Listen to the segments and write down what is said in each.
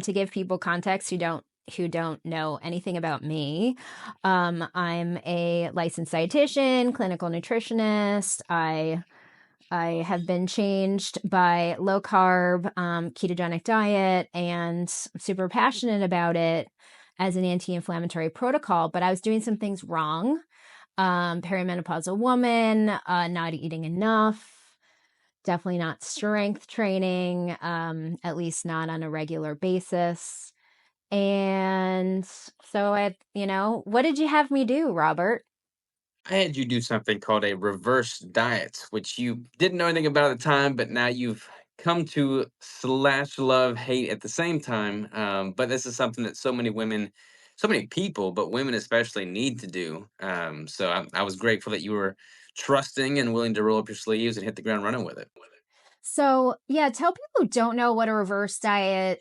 To give people context who don't know anything about me, I'm a licensed dietitian, clinical nutritionist. I have been changed by low carb, ketogenic diet, and I'm super passionate about it as an anti-inflammatory protocol. But I was doing some things wrong. Perimenopausal woman, not eating enough. Definitely not strength training, at least not on a regular basis. And so what did you have me do, Robert? I had you do something called a reverse diet, which you didn't know anything about at the time, but now you've come to slash love, hate at the same time. But this is something that so many women, so many people, but women especially need to do. So I was grateful that you were trusting and willing to roll up your sleeves and hit the ground running with it. So, yeah, tell people who don't know what a reverse diet,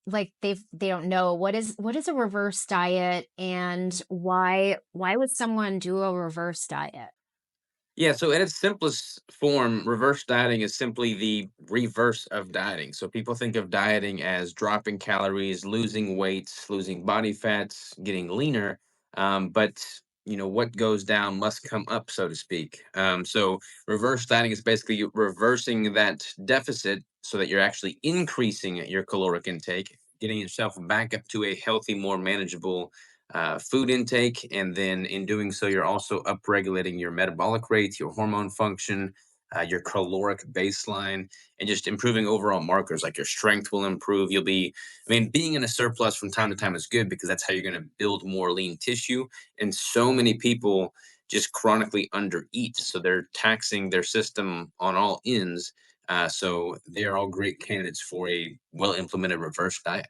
like they don't know what is a reverse diet, and why would someone do a reverse diet? Yeah, so in its simplest form, reverse dieting is simply the reverse of dieting. So people think of dieting as dropping calories, losing weight, losing body fats, getting leaner. But what goes down must come up, so to speak. So reverse dieting is basically you reversing that deficit so that you're actually increasing your caloric intake, getting yourself back up to a healthy, more manageable food intake. And then in doing so, you're also upregulating your metabolic rate, your hormone function, your caloric baseline, and just improving overall markers like your strength will improve. Being in a surplus from time to time is good because that's how you're going to build more lean tissue. And so many people just chronically undereat. So they're taxing their system on all ends. So they are all great candidates for a well implemented reverse diet.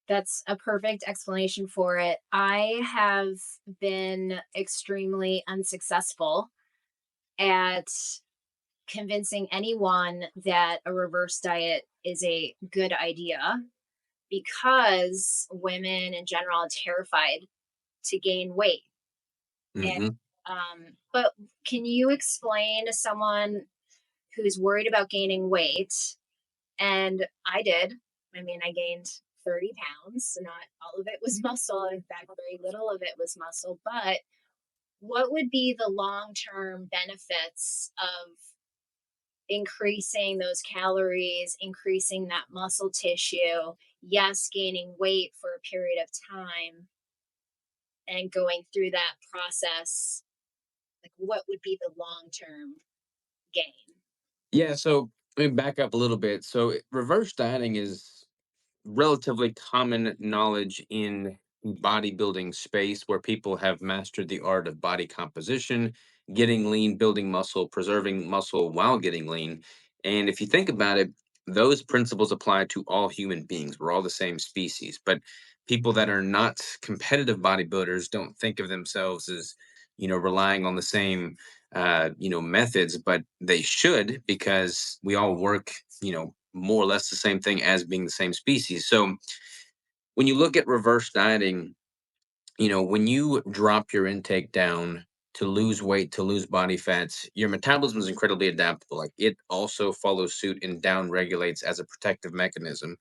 That's a perfect explanation for it. I have been extremely unsuccessful at convincing anyone that a reverse diet is a good idea because women in general are terrified to gain weight. And Hmm. but can you explain to someone who's worried about gaining weight? And I did. I mean, I gained 30 pounds. So not all of it was muscle. In fact, very little of it was muscle. But what would be the long term benefits of increasing those calories, increasing that muscle tissue? Yes, gaining weight for a period of time and going through that process. Like, what would be the long term gain? Yeah, so let me back up a little bit. So reverse dieting is relatively common knowledge in bodybuilding space where people have mastered the art of body composition, getting lean, building muscle, preserving muscle while getting lean. And if you think about it, those principles apply to all human beings. We're all the same species, but people that are not competitive bodybuilders don't think of themselves as, relying on the same methods, but they should because we all work, more or less the same thing as being the same species. So when you look at reverse dieting, when you drop your intake down to lose weight, to lose body fats, your metabolism is incredibly adaptable. Like it also follows suit and down regulates as a protective mechanism.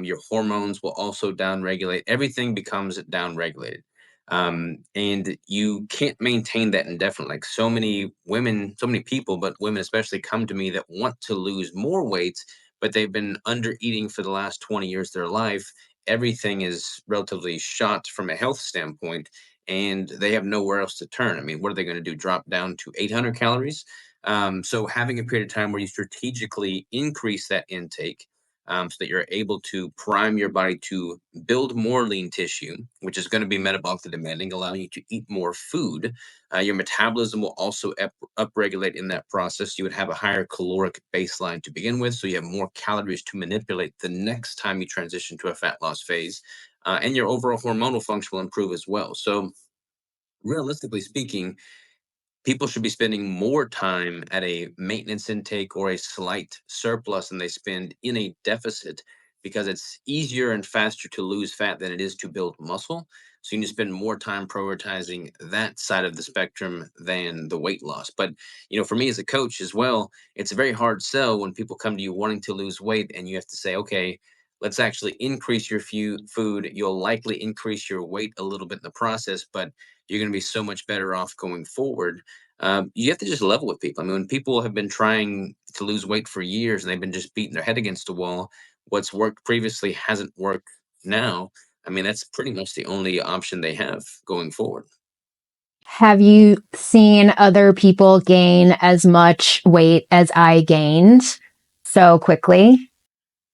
Your hormones will also down regulate. Everything becomes down regulated. And you can't maintain that indefinitely. Like so many women, so many people, but women especially come to me that want to lose more weight, but they've been under eating for the last 20 years of their life. Everything is relatively shot from a health standpoint and they have nowhere else to turn. I mean, what are they going to do? Drop down to 800 calories? So having a period of time where you strategically increase that intake so that you're able to prime your body to build more lean tissue, which is going to be metabolically demanding, allowing you to eat more food. Your metabolism will also upregulate in that process. You would have a higher caloric baseline to begin with, so you have more calories to manipulate the next time you transition to a fat loss phase. And your overall hormonal function will improve as well. So, realistically speaking, people should be spending more time at a maintenance intake or a slight surplus than they spend in a deficit because it's easier and faster to lose fat than it is to build muscle. So you need to spend more time prioritizing that side of the spectrum than the weight loss. But for me as a coach as well, it's a very hard sell when people come to you wanting to lose weight and you have to say, okay, let's actually increase your food. You'll likely increase your weight a little bit in the process, but you're going to be so much better off going forward. You have to just level with people. I mean, when people have been trying to lose weight for years and they've been just beating their head against a wall, what's worked previously hasn't worked now. I mean, that's pretty much the only option they have going forward. Have you seen other people gain as much weight as I gained so quickly?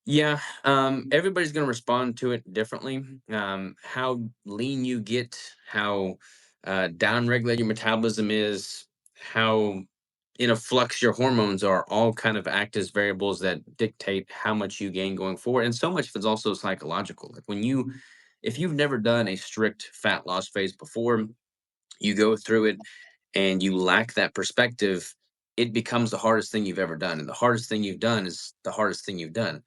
Yeah, everybody's going to respond to it differently. How lean you get, how downregulated your metabolism is, how in a flux your hormones are, all kind of act as variables that dictate how much you gain going forward. And so much of it's also psychological. Like if you've never done a strict fat loss phase before, you go through it and you lack that perspective, it becomes the hardest thing you've ever done. And the hardest thing you've done is the hardest thing you've done.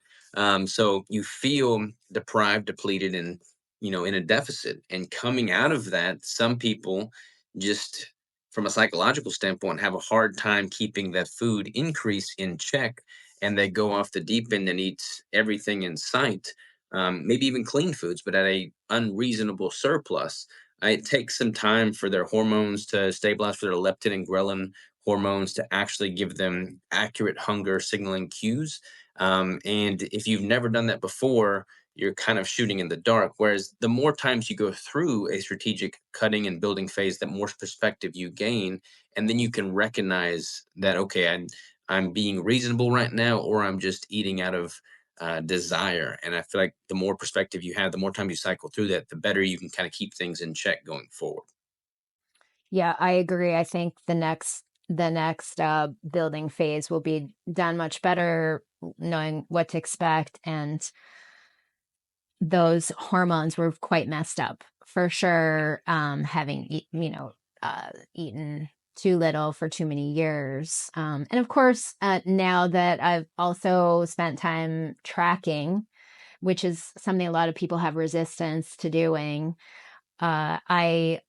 So you feel deprived, depleted, and in a deficit. And coming out of that, some people just from a psychological standpoint have a hard time keeping that food increase in check, and they go off the deep end and eat everything in sight. Maybe even clean foods, but at a unreasonable surplus. It takes some time for their hormones to stabilize, for their leptin and ghrelin hormones to actually give them accurate hunger signaling cues. And if you've never done that before, you're kind of shooting in the dark. Whereas the more times you go through a strategic cutting and building phase, the more perspective you gain, and then you can recognize that okay, I'm being reasonable right now, or I'm just eating out of desire. And I feel like the more perspective you have, the more time you cycle through that, the better you can kind of keep things in check going forward. Yeah, I agree. I think the next building phase will be done much better knowing what to expect, and those hormones were quite messed up for sure. Having eaten too little for too many years, and of course, now that I've also spent time tracking, which is something a lot of people have resistance to doing. I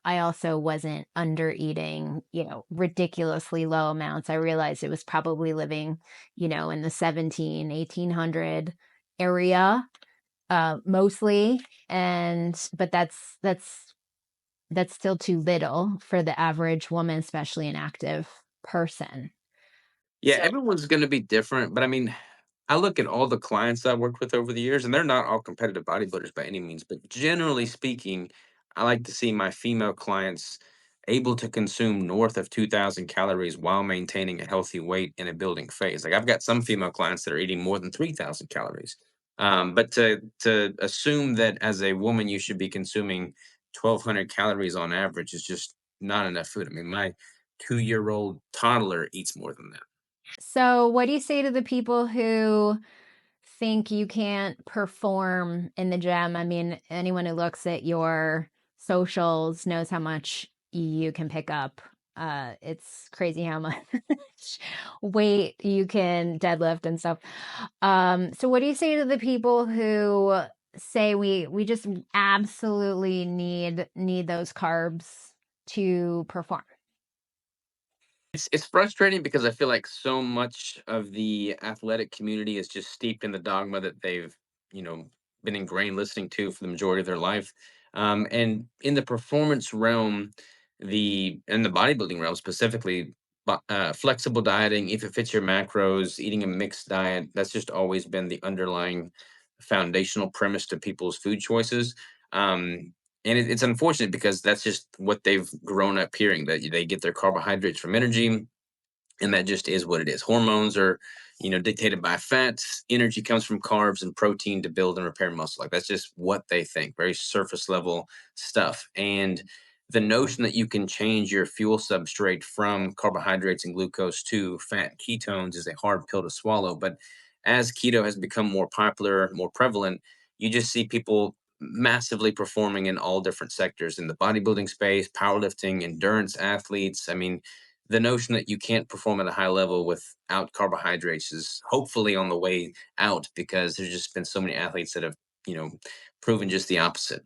also wasn't under eating, ridiculously low amounts. I realized it was probably living, in the 1800 area, mostly. But that's still too little for the average woman, especially an active person. Yeah, So everyone's going to be different, but I mean, I look at all the clients I've worked with over the years, and they're not all competitive bodybuilders by any means, but generally speaking, I like to see my female clients able to consume north of 2,000 calories while maintaining a healthy weight in a building phase. Like I've got some female clients that are eating more than 3,000 calories. But to assume that as a woman you should be consuming 1,200 calories on average is just not enough food. I mean, my 2-year-old toddler eats more than that. So, what do you say to the people who think you can't perform in the gym? I mean, anyone who looks at your socials knows how much you can pick up. It's crazy how much weight you can deadlift and stuff. So what do you say to the people who say we just absolutely need those carbs to perform? It's frustrating because I feel like so much of the athletic community is just steeped in the dogma that they've, you know, been ingrained listening to for the majority of their life. And in the performance realm, in the bodybuilding realm specifically, flexible dieting, if it fits your macros, eating a mixed diet, that's just always been the underlying foundational premise to people's food choices. And it's unfortunate because that's just what they've grown up hearing, that they get their carbohydrates from energy, and that just is what it is. Hormones are, dictated by fats. Energy comes from carbs and protein to build and repair muscle. Like that's just what they think. Very surface level stuff. And the notion that you can change your fuel substrate from carbohydrates and glucose to fat ketones is a hard pill to swallow. But as keto has become more popular, more prevalent, you just see people massively performing in all different sectors in the bodybuilding space, powerlifting, endurance athletes. I mean, the notion that you can't perform at a high level without carbohydrates is hopefully on the way out, because there's just been so many athletes that have, you know, proven just the opposite.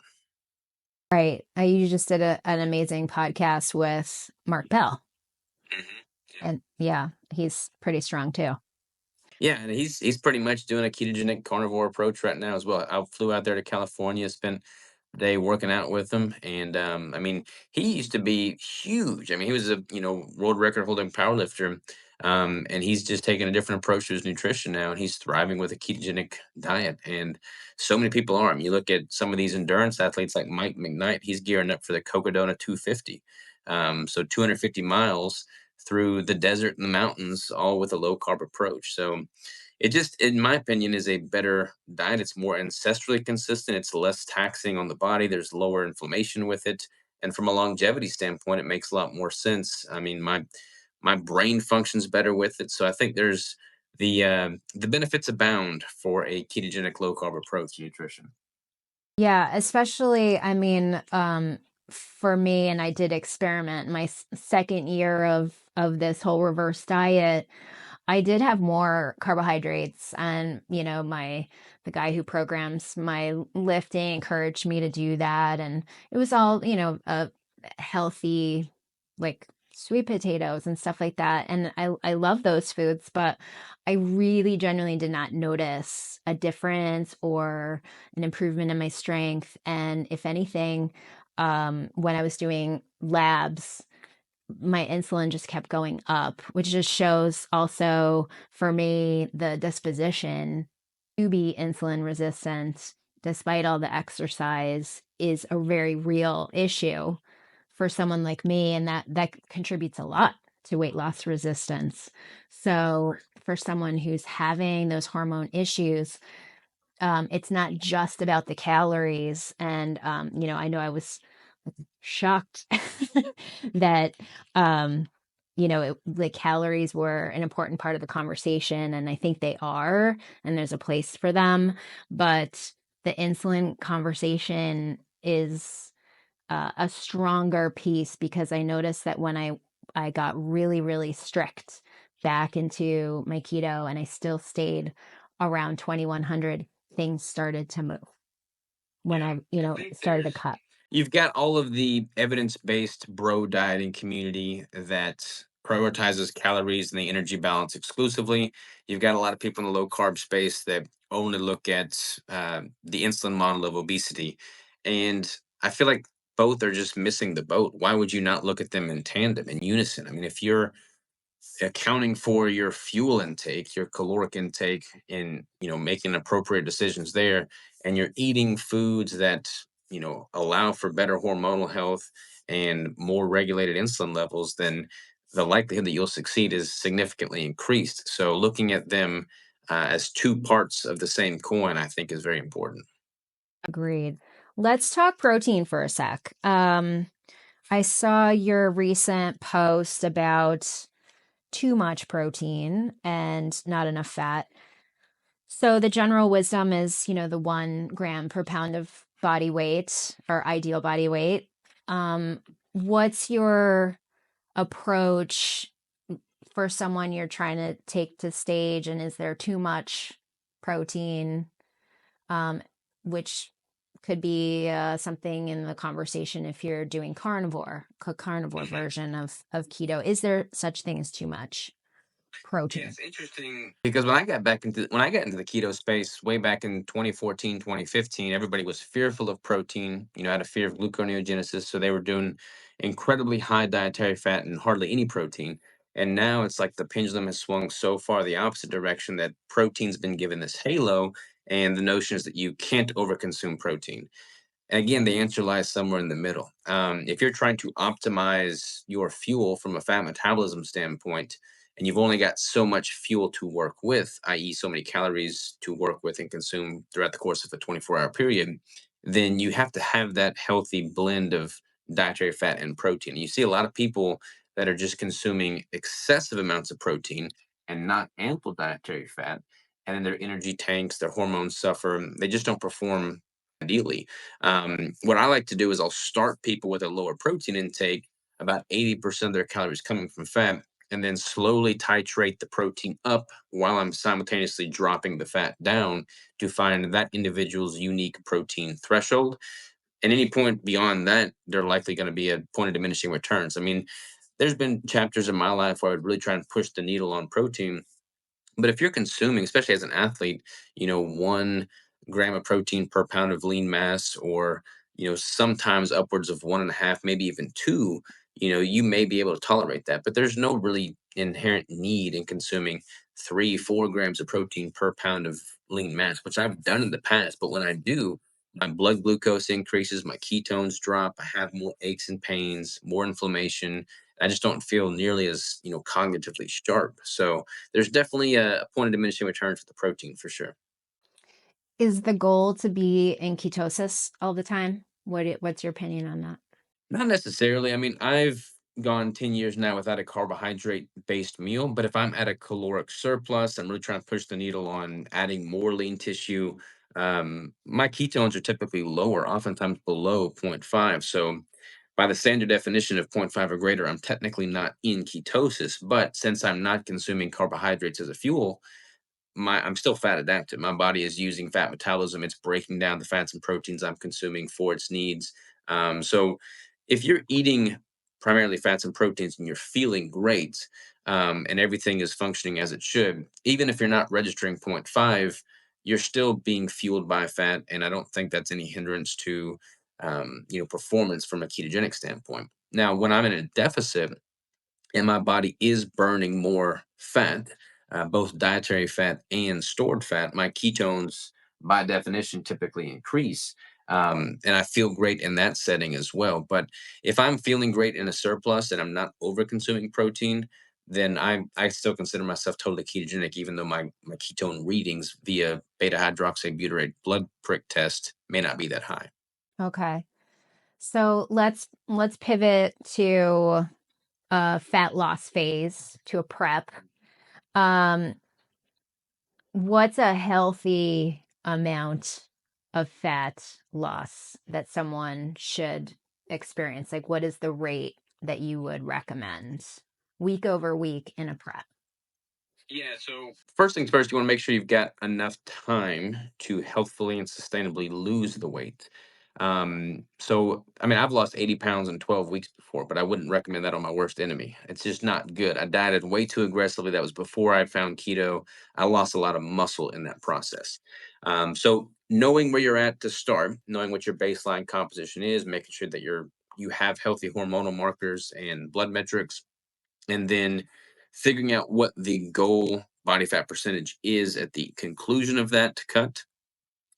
Right. You just did an amazing podcast with Mark Bell. Mhm. And yeah, he's pretty strong too. Yeah, and he's pretty much doing a ketogenic carnivore approach right now as well. I flew out there to California, spent the day working out with him, and I mean, he used to be huge. I mean, he was a world record holding powerlifter, and he's just taking a different approach to his nutrition now, and he's thriving with a ketogenic diet. And so many people are. I mean, you look at some of these endurance athletes like Mike McKnight. He's gearing up for the Cocodona 250, so 250 miles through the desert and the mountains, all with a low carb approach. So it just, in my opinion, is a better diet. It's more ancestrally consistent. It's less taxing on the body. There's lower inflammation with it. And from a longevity standpoint, it makes a lot more sense. I mean, my brain functions better with it. So I think there's the benefits abound for a ketogenic low carb approach to nutrition. Yeah, especially, I mean, for me, and I did experiment my second year of this whole reverse diet. I did have more carbohydrates, and the guy who programs my lifting encouraged me to do that, and it was all, healthy, like sweet potatoes and stuff like that. And I love those foods, but I really genuinely did not notice a difference or an improvement in my strength. And if anything, when I was doing labs, my insulin just kept going up, which just shows also for me the disposition to be insulin resistant, despite all the exercise, is a very real issue for someone like me. And that contributes a lot to weight loss resistance. So for someone who's having those hormone issues, it's not just about the calories. And I know I was shocked that the calories were an important part of the conversation, and I think they are, and there's a place for them. But the insulin conversation is a stronger piece, because I noticed that when I got really, really strict back into my keto, and I still stayed around 2100, things started to move when Yeah, I, I think started to cut. you've got all of the evidence-based bro dieting community that prioritizes calories and the energy balance exclusively. You've got a lot of people in the low carb space that only look at the insulin model of obesity, and I feel like both are just missing the boat. Why would you not look at them in tandem, in unison? I mean, if you're accounting for your fuel intake, your caloric intake, in making appropriate decisions there, and you're eating foods that allow for better hormonal health and more regulated insulin levels, then the likelihood that you'll succeed is significantly increased. So looking at them as two parts of the same coin, I think, is very important. Agreed. Let's talk protein for a sec. I saw your recent post about too much protein and not enough fat. So the general wisdom is, the 1 gram per pound of body weight, or ideal body weight. What's your approach for someone you're trying to take to stage, and is there too much protein? um, which could be something in the conversation if you're doing carnivore version of keto. Is there such thing as too much Yeah, protein? it's interesting because when I got into the keto space way back in 2014, 2015, everybody was fearful of protein, had a fear of gluconeogenesis, so they were doing incredibly high dietary fat and hardly any protein. And now it's like the pendulum has swung so far the opposite direction that protein's been given this halo, and the notion is that you can't overconsume protein. And again, the answer lies somewhere in the middle. If you're trying to optimize your fuel from a fat metabolism standpoint, and you've only got so much fuel to work with, i.e., so many calories to work with and consume throughout the course of a 24-hour period, then you have to have that healthy blend of dietary fat and protein. You see a lot of people that are just consuming excessive amounts of protein and not ample dietary fat. And then their energy tanks, their hormones suffer. They just don't perform ideally. What I like to do is I'll start people with a lower protein intake, about 80% of their calories coming from fat, and then slowly titrate the protein up while I'm simultaneously dropping the fat down to find that individual's unique protein threshold. At any point beyond that, they're likely going to be a point of diminishing returns. I mean, there's been chapters in my life where I would really try and push the needle on protein, But if you're consuming, especially as an athlete, 1 gram of protein per pound of lean mass, or, sometimes upwards of 1.5, maybe even 2, you may be able to tolerate that. But there's no really inherent need in consuming 3, 4 grams of protein per pound of lean mass, which I've done in the past. But when I do, my blood glucose increases, my ketones drop, I have more aches and pains, more inflammation. I just don't feel nearly as, cognitively sharp. So, there's definitely a point of diminishing returns with the protein for sure. Is the goal to be in ketosis all the time? What's your opinion on that? Not necessarily. I mean, I've gone 10 years now without a carbohydrate based meal, but if I'm at a caloric surplus, I'm really trying to push the needle on adding more lean tissue. My ketones are typically lower, oftentimes below zero point 0.5. So, by the standard definition of zero point 0.5 or greater, I'm technically not in ketosis. But since I'm not consuming carbohydrates as a fuel, I'm still fat adapted. My body is using fat metabolism. It's breaking down the fats and proteins I'm consuming for its needs. So if you're eating primarily fats and proteins and you're feeling great, and everything is functioning as it should, even if you're not registering zero point 0.5, you're still being fueled by fat. And I don't think that's any hindrance to, performance from a ketogenic standpoint. Now, when I'm in a deficit, and my body is burning more fat, both dietary fat and stored fat, my ketones, by definition, typically increase. And I feel great in that setting as well. But if I'm feeling great in a surplus and I'm not over consuming protein, then I still consider myself totally ketogenic, even though my ketone readings via beta hydroxybutyrate blood prick test may not be that high. Okay. So let's pivot to a fat loss phase, to a prep. Um, what's a healthy amount of fat loss that someone should experience? Like, what is the rate that you would recommend week over week in a prep? Yeah, so first things first, you want to make sure you've got enough time to healthfully and sustainably lose the weight. So, I mean, I've lost 80 pounds in 12 weeks before, but I wouldn't recommend that on my worst enemy. It's just not good. I dieted way too aggressively. That was before I found keto. I lost a lot of muscle in that process. So, knowing where you're at to start, knowing what your baseline composition is, making sure that you have healthy hormonal markers and blood metrics, and then figuring out what the goal body fat percentage is at the conclusion of that to cut,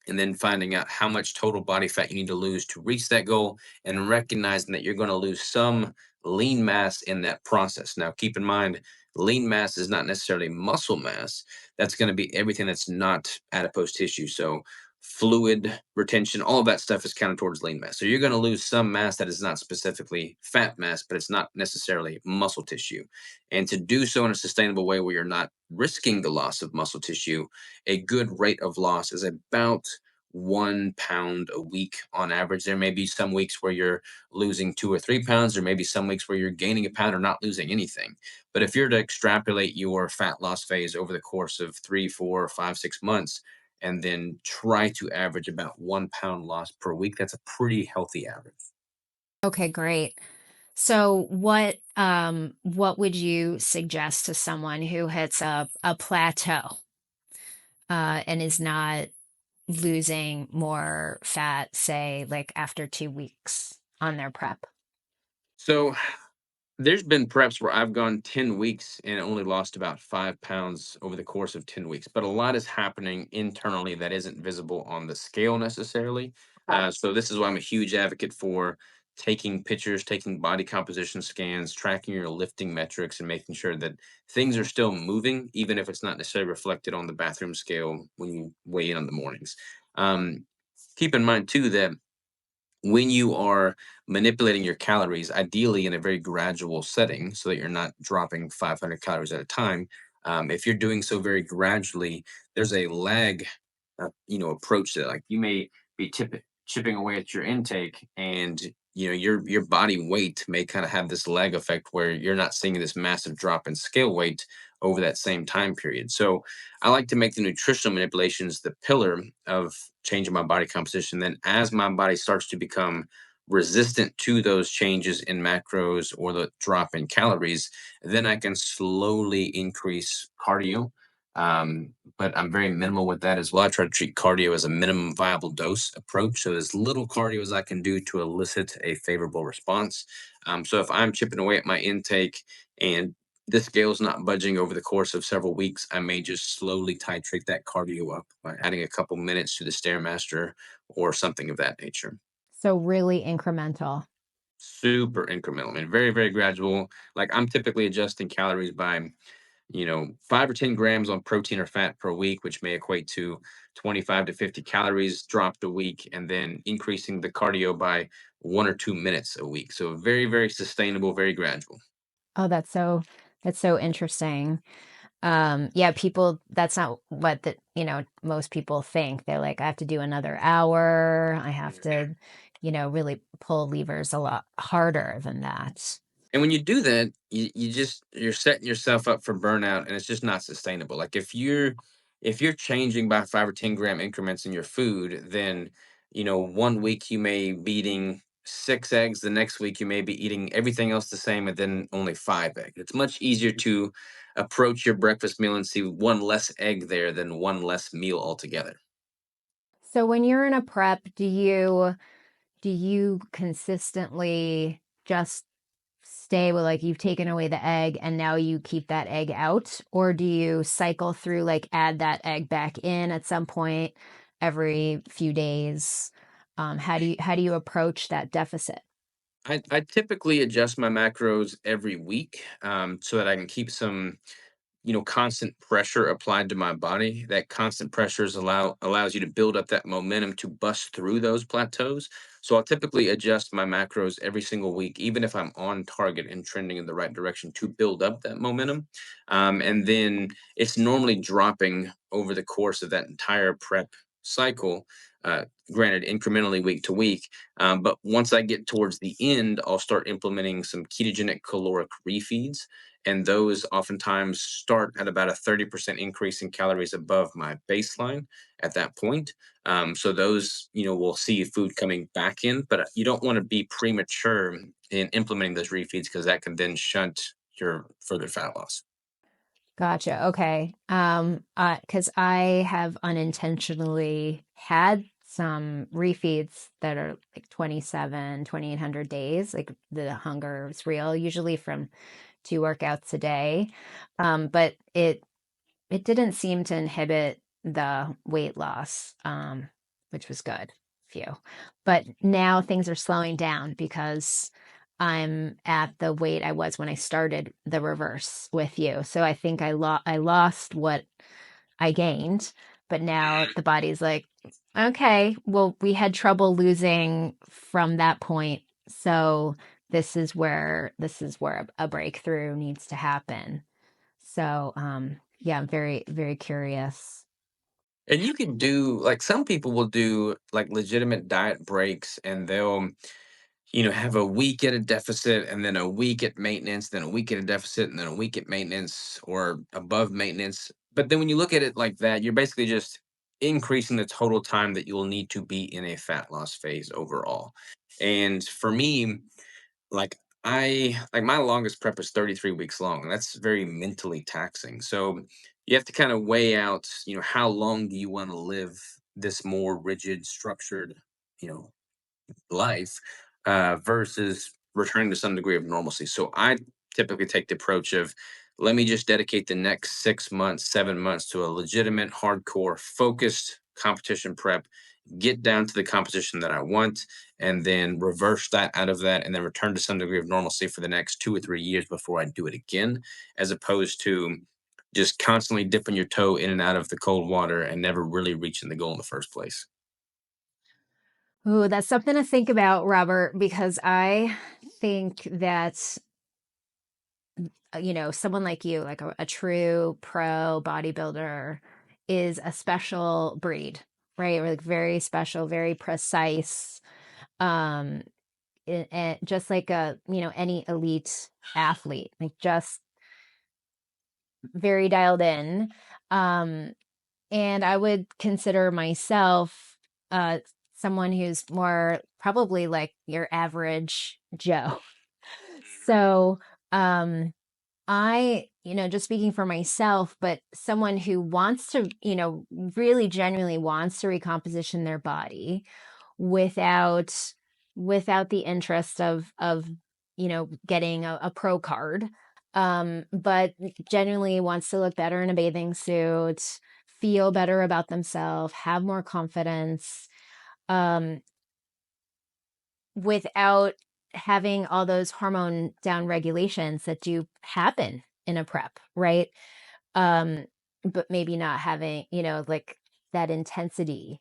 and then finding out how much total body fat you need to lose to reach that goal, and recognizing that you're going to lose some lean mass in that process. Now, keep in mind, lean mass is not necessarily muscle mass. That's going to be everything that's not adipose tissue. So, fluid retention, all of that stuff is counted towards lean mass. So, you're going to lose some mass that is not specifically fat mass, but it's not necessarily muscle tissue. And to do so in a sustainable way where you're not risking the loss of muscle tissue, a good rate of loss is about 1 pound a week on average. There may be some weeks where you're losing 2 or 3 pounds. There may be some weeks where you're gaining a pound or not losing anything. But if you're to extrapolate your fat loss phase over the course of 3, 4, 5, 6 months, and then try to average about 1 pound loss per week, that's a pretty healthy average. Okay, great. So what would you suggest to someone who hits a plateau and is not losing more fat, say like after 2 weeks on their prep? So there's been preps where I've gone 10 weeks and only lost about 5 pounds over the course of 10 weeks. But a lot is happening internally that isn't visible on the scale necessarily. So, this is why I'm a huge advocate for taking pictures, taking body composition scans, tracking your lifting metrics, and making sure that things are still moving, even if it's not necessarily reflected on the bathroom scale when you weigh in on the mornings. Um, Keep in mind, too, that when you are manipulating your calories, ideally in a very gradual setting, so that you're not dropping 500 calories at a time. If you're doing so very gradually, there's a lag, approach to it. Like you may be chipping away at your intake, and your body weight may kind of have this lag effect where you're not seeing this massive drop in scale weight over that same time period. So I like to make the nutritional manipulations the pillar of changing my body composition. Then, as my body starts to become resistant to those changes in macros or the drop in calories, then I can slowly increase cardio. But I'm very minimal with that as well. I try to treat cardio as a minimum viable dose approach. So as little cardio as I can do to elicit a favorable response. So if I'm chipping away at my intake and the scale's not budging over the course of several weeks, I may just slowly titrate that cardio up by adding a couple minutes to the Stairmaster or something of that nature. So really incremental. Super incremental, and very, very gradual. Like I'm typically adjusting calories by 5 or 10 grams on protein or fat per week, which may equate to 25 to 50 calories dropped a week, and then increasing the cardio by 1 or 2 minutes a week. So very, very sustainable, very gradual. Oh, that's so interesting. Yeah, people, that's not what most people think. They're like, I have to do another hour. I have to, really pull levers a lot harder than that. And when you do that, you're setting yourself up for burnout, and it's just not sustainable. Like if you're changing by 5 or 10 gram increments in your food, then 1 week you may be eating 6 eggs, the next week you may be eating everything else the same, and then only 5 eggs. It's much easier to approach your breakfast meal and see one less egg there than one less meal altogether. So when you're in a prep, do you consistently just stay with, like, you've taken away the egg and now you keep that egg out, or do you cycle through, like add that egg back in at some point every few days? How do you approach that deficit? I typically adjust my macros every week, so that I can keep some constant pressure applied to my body. That constant pressure allows you to build up that momentum to bust through those plateaus. So I'll typically adjust my macros every single week, even if I'm on target and trending in the right direction, to build up that momentum. And then it's normally dropping over the course of that entire prep cycle. Uh, Granted, incrementally week to week. But once I get towards the end, I'll start implementing some ketogenic caloric refeeds, and those oftentimes start at about a 30% increase in calories above my baseline at that point. So those, will see food coming back in, but you don't want to be premature in implementing those refeeds because that can then shunt your further fat loss. Gotcha. Okay. Because I have unintentionally had some refeeds that are like 2,800 days. Like the hunger is real, usually from 2 workouts a day. But it didn't seem to inhibit the weight loss, which was good. Phew. But now things are slowing down because I'm at the weight I was when I started the reverse with you. So I think I lost what I gained, but now the body's like, okay, well, we had trouble losing from that point. So this is where a breakthrough needs to happen. So, yeah, I'm very, very curious. And you can do, like, some people will do like legitimate diet breaks, and they'll have a week at a deficit and then a week at maintenance, then a week at a deficit and then a week at maintenance or above maintenance. But then when you look at it like that, you're basically just increasing the total time that you'll need to be in a fat loss phase overall. And for me, like my longest prep is 33 weeks long, and that's very mentally taxing. So you have to kind of weigh out, how long do you want to live this more rigid, structured, you know, life, versus returning to some degree of normalcy. So I typically take the approach of, let me just dedicate the next 6 months, 7 months to a legitimate, hardcore, focused competition prep, get down to the competition that I want, and then reverse that out of that, and then return to some degree of normalcy for the next 2 or 3 years before I do it again, as opposed to just constantly dipping your toe in and out of the cold water and never really reaching the goal in the first place. Ooh, that's something to think about, Robert, because I think that, someone like you, like a true pro bodybuilder, is a special breed, right? Or like very special, very precise. Um, and just like any elite athlete, like just very dialed in. Um, And I would consider myself uh someone who's more probably like your average Joe. So, um I just speaking for myself, but someone who wants to, really genuinely wants to recomposition their body without the interest of getting a pro card, but genuinely wants to look better in a bathing suit, feel better about themselves, have more confidence, um, without having all those hormone down regulations that do happen in a prep, right? um but maybe not having, like, that intensity.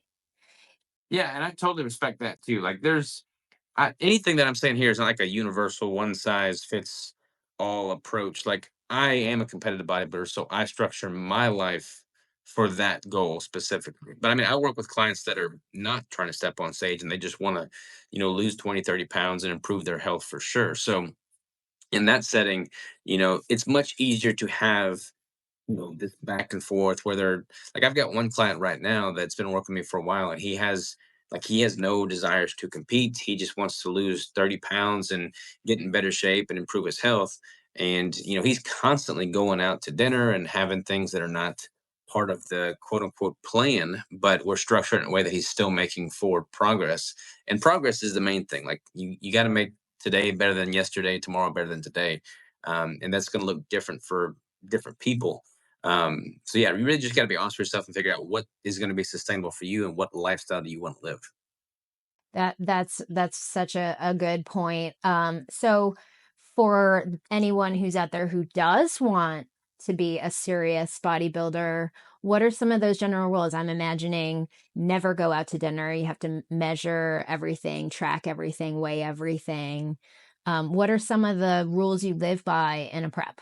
Yeah, and I totally respect that too. Like, anything that I'm saying here is not like a universal one size fits all approach. Like, I am a competitive bodybuilder, so I structure my life for that goal specifically. But I mean, I work with clients that are not trying to step on stage and they just want to, lose 20, 30 pounds and improve their health for sure. So in that setting, it's much easier to have this back and forth where they're like, I've got one client right now that's been working with me for a while, and he has no desires to compete. He just wants to lose 30 pounds and get in better shape and improve his health. And he's constantly going out to dinner and having things that are not part of the quote unquote plan, but we're structured in a way that he's still making forward progress. And progress is the main thing. Like, you got to make today better than yesterday, tomorrow better than today. And that's going to look different for different people. So yeah, you really just got to be honest with yourself and figure out what is going to be sustainable for you and what lifestyle do you want to live. That's such a good point. So for anyone who's out there who does want to be a serious bodybuilder, what are some of those general rules? I'm imagining never go out to dinner. You have to measure everything, track everything, weigh everything. What are some of the rules you live by in a prep?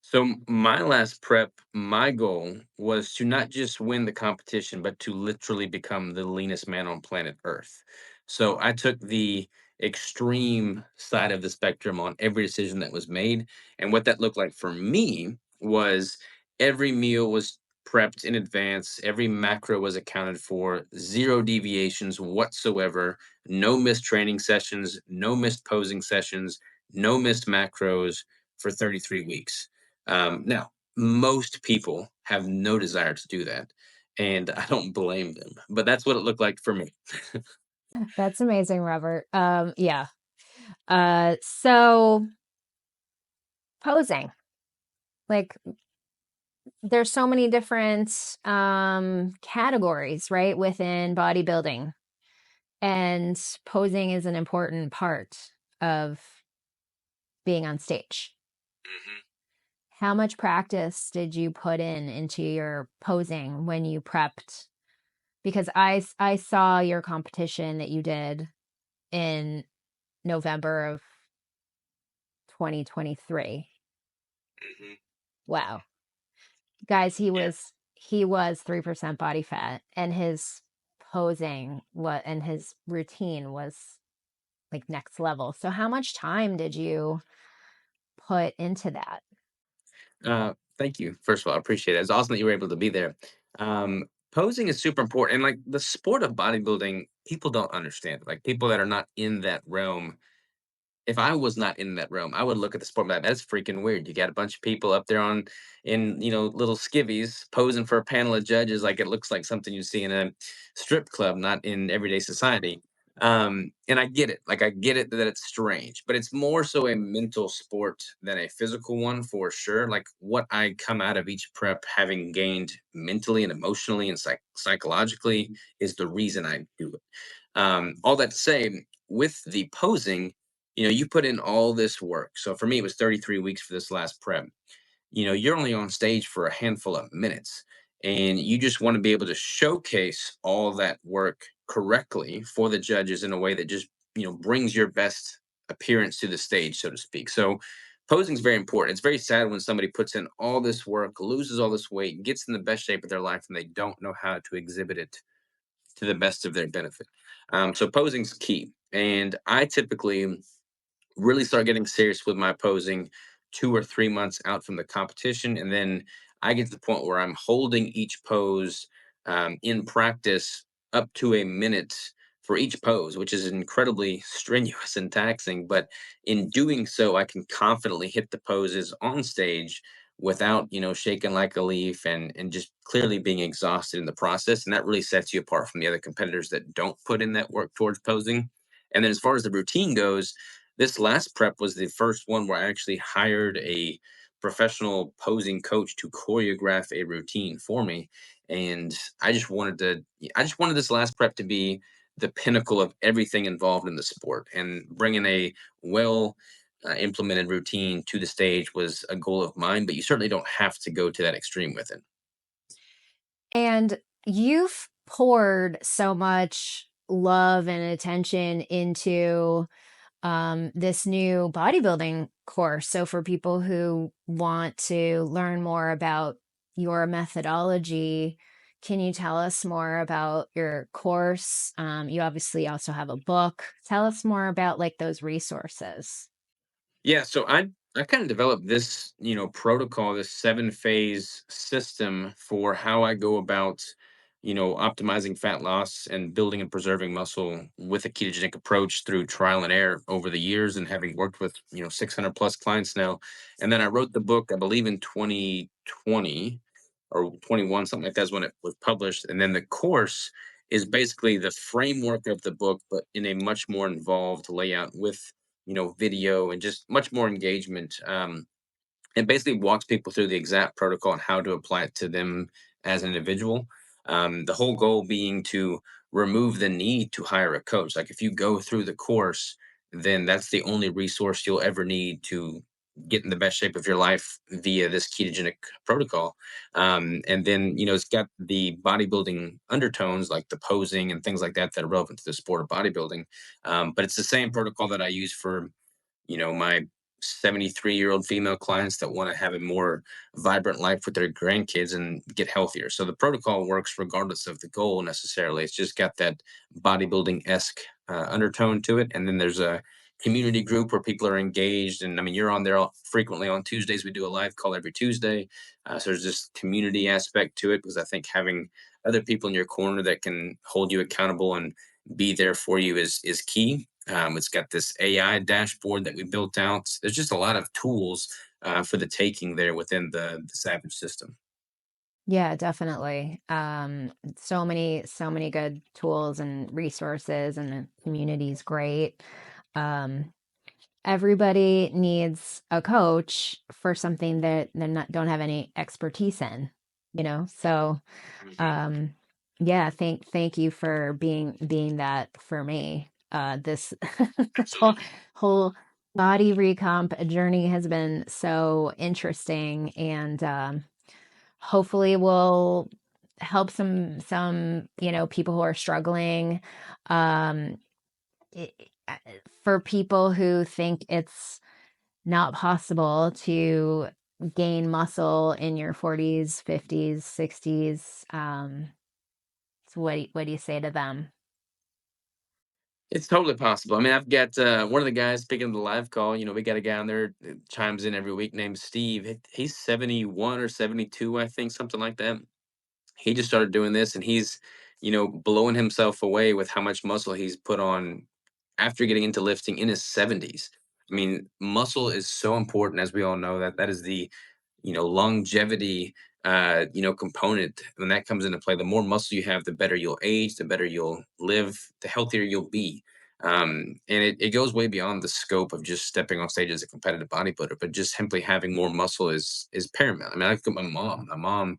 So my last prep, my goal was to not just win the competition, but to literally become the leanest man on planet Earth. So I took the extreme side of the spectrum on every decision that was made. And what that looked like for me was every meal was prepped in advance, every macro was accounted for, zero deviations whatsoever, no missed training sessions, no missed posing sessions, no missed macros for 33 weeks. Now, most people have no desire to do that, and I don't blame them. But that's what it looked like for me. That's amazing, Robert. Yeah. So posing, like, there's so many different categories, right, within bodybuilding, and posing is an important part of being on stage. Mhm. How much practice did you put into your posing when you prepped? Because I saw your competition that you did in November of 2023. Mhm. Wow. Guys, he Yeah. was he was 3% body fat, and his posing and his routine was like next level. So how much time did you put into that? Thank you. First of all, I appreciate it. It's awesome that you were able to be there. Posing is super important, and like the sport of bodybuilding, people don't understand. Like, people that are not in that realm, if I was not in that realm, I would look at the sport and be like, that's freaking weird. You got a bunch of people up there in little skivvies posing for a panel of judges, like it looks like something you see in a strip club, not in everyday society. And I get it. Like, I get it that it's strange, but it's more so a mental sport than a physical one for sure. Like, what I come out of each prep having gained mentally and emotionally and psychologically is the reason I do it. All that to say, with the posing, you put in all this work. So for me, it was 33 weeks for this last prep. You're only on stage for a handful of minutes, and you just want to be able to showcase all that work correctly for the judges in a way that just, brings your best appearance to the stage, so to speak. So posing is very important. It's very sad when somebody puts in all this work, loses all this weight, gets in the best shape of their life, and they don't know how to exhibit it to the best of their benefit. So posing's key. And I typically really start getting serious with my posing 2 or 3 months out from the competition. And then I get to the point where I'm holding each pose in practice up to a minute for each pose, which is incredibly strenuous and taxing. But in doing so, I can confidently hit the poses on stage without, shaking like a leaf and just clearly being exhausted in the process. And that really sets you apart from the other competitors that don't put in that work towards posing. And then as far as the routine goes, this last prep was the first one where I actually hired a professional posing coach to choreograph a routine for me. And I just wanted this last prep to be the pinnacle of everything involved in the sport, and bringing a well implemented routine to the stage was a goal of mine, but you certainly don't have to go to that extreme with it. And you've poured so much love and attention into this new bodybuilding course. So, for people who want to learn more about your methodology, can you tell us more about your course? You obviously also have a book. Tell us more about like those resources. Yeah, so I kind of developed this, protocol, this 7 phase system for how I go about, optimizing fat loss and building and preserving muscle with a ketogenic approach through trial and error over the years, and having worked with, 600 plus clients now. And then I wrote the book, I believe in 2020 or 21, something like that is when it was published. And then the course is basically the framework of the book, but in a much more involved layout with, video and just much more engagement. It basically walks people through the exact protocol and how to apply it to them as an individual. The whole goal being to remove the need to hire a coach. Like if you go through the course, then that's the only resource you'll ever need to get in the best shape of your life via this ketogenic protocol. And then, it's got the bodybuilding undertones, like the posing and things like that are relevant to the sport of bodybuilding. But it's the same protocol that I use for, my 73-year-old female clients that want to have a more vibrant life with their grandkids and get healthier. So the protocol works regardless of the goal necessarily. It's just got that bodybuilding-esque undertone to it. And then there's a community group where people are engaged. And I mean, you're on there frequently on Tuesdays. We do a live call every Tuesday. So there's this community aspect to it, because I think having other people in your corner that can hold you accountable and be there for you is key. It's got this AI dashboard that we built out. There's just a lot of tools for the taking there within the Savage system. Yeah, definitely. So many good tools and resources, and the community's great. Um, Everybody needs a coach for something that they not don't have any expertise in, So, Mhm. um, yeah, thank you for being that for me. This this Absolutely. whole body recomp journey has been so interesting, and hopefully will help some people who are struggling. Um, i- i- for people who think it's not possible to gain muscle in your 40s, 50s, 60s. So what do you say to them? It's totally possible. I mean, I've got one of the guys speaking of the live call. We got a guy on there that chimes in every week named Steve. He's 71 or 72, I think, something like that. He just started doing this, and he's, blowing himself away with how much muscle he's put on after getting into lifting in his 70s. I mean, muscle is so important, as we all know, that is the, longevity, component. When that comes into play, the more muscle you have, the better you'll age, the better you'll live, the healthier you'll be. And it goes way beyond the scope of just stepping on stage as a competitive bodybuilder, but just simply having more muscle is paramount. I mean, I look at my mom. My mom,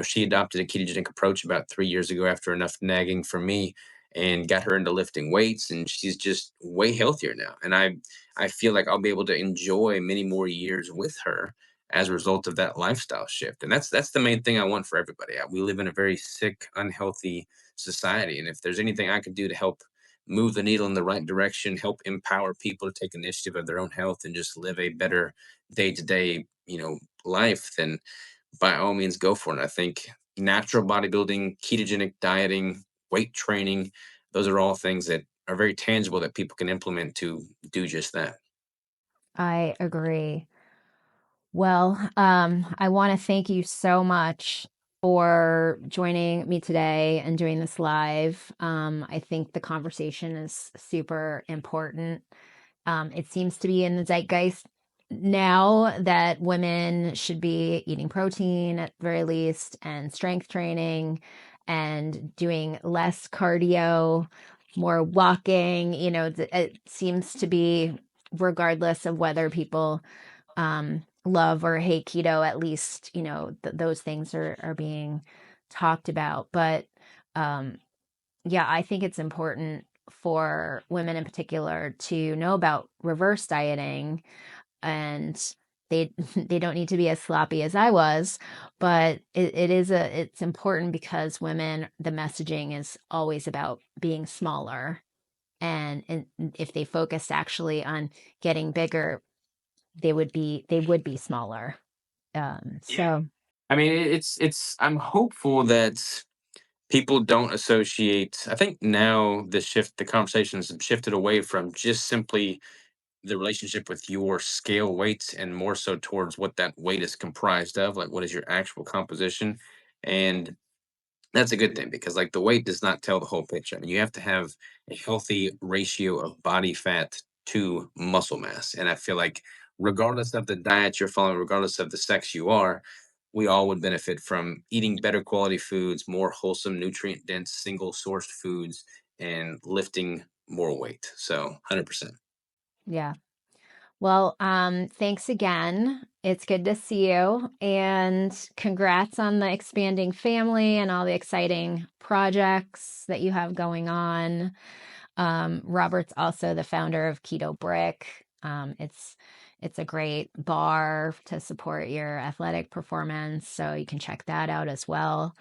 she adopted a ketogenic approach about 3 years ago after enough nagging from me, and got her into lifting weights, and she's just way healthier now. And I feel like I'll be able to enjoy many more years with her as a result of that lifestyle shift. And that's the main thing I want for everybody. We live in a very sick, unhealthy society, and if there's anything I could do to help move the needle in the right direction, help empower people to take initiative of their own health and just live a better day-to-day, life, then by all means go for it. I think natural bodybuilding, ketogenic dieting, weight training, those are all things that are very tangible that people can implement to do just that. I agree. Well, I want to thank you so much for joining me today and doing this live. I think the conversation is super important. It seems to be in the zeitgeist now that women should be eating protein at the very least and strength training and doing less cardio, more walking. It seems to be, regardless of whether people love or hate keto, at least, those things are being talked about. But um, yeah, I think it's important for women in particular to know about reverse dieting, and they they don't need to be as sloppy as I was, but it's important because women, the messaging is always about being smaller, and if they focused actually on getting bigger, they would be smaller. Yeah. So I mean, I'm hopeful that people don't associate. I think now the conversations have shifted away from just simply the relationship with your scale weights and more so towards what that weight is comprised of, like what is your actual composition. And that's a good thing because like the weight does not tell the whole picture. I mean, you have to have a healthy ratio of body fat to muscle mass. And I feel like regardless of the diet you're following, regardless of the sex you are, we all would benefit from eating better quality foods, more wholesome, nutrient dense, single sourced foods, and lifting more weight. So 100%. yeah. Well, thanks again. It's good to see you, and congrats on the expanding family and all the exciting projects that you have going on. Robert's also the founder of Keto Brick. It's a great bar to support your athletic performance, so you can check that out as well.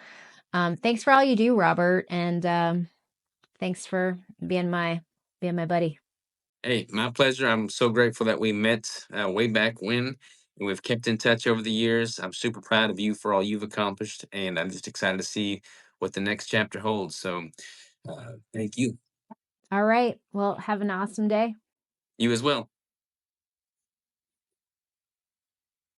Thanks for all you do, Robert, and thanks for being my buddy. Hey, my pleasure. I'm so grateful that we met way back when, and we've kept in touch over the years. I'm super proud of you for all you've accomplished, and I'm just excited to see what the next chapter holds. So, thank you. All right. Well, have an awesome day. You as well.